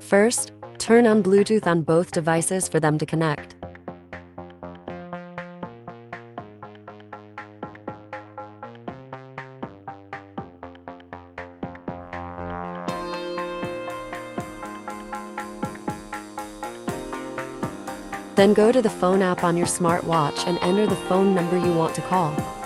First, turn on Bluetooth on both devices for them to connect. Then go to the phone app on your smartwatch and enter the phone number you want to call.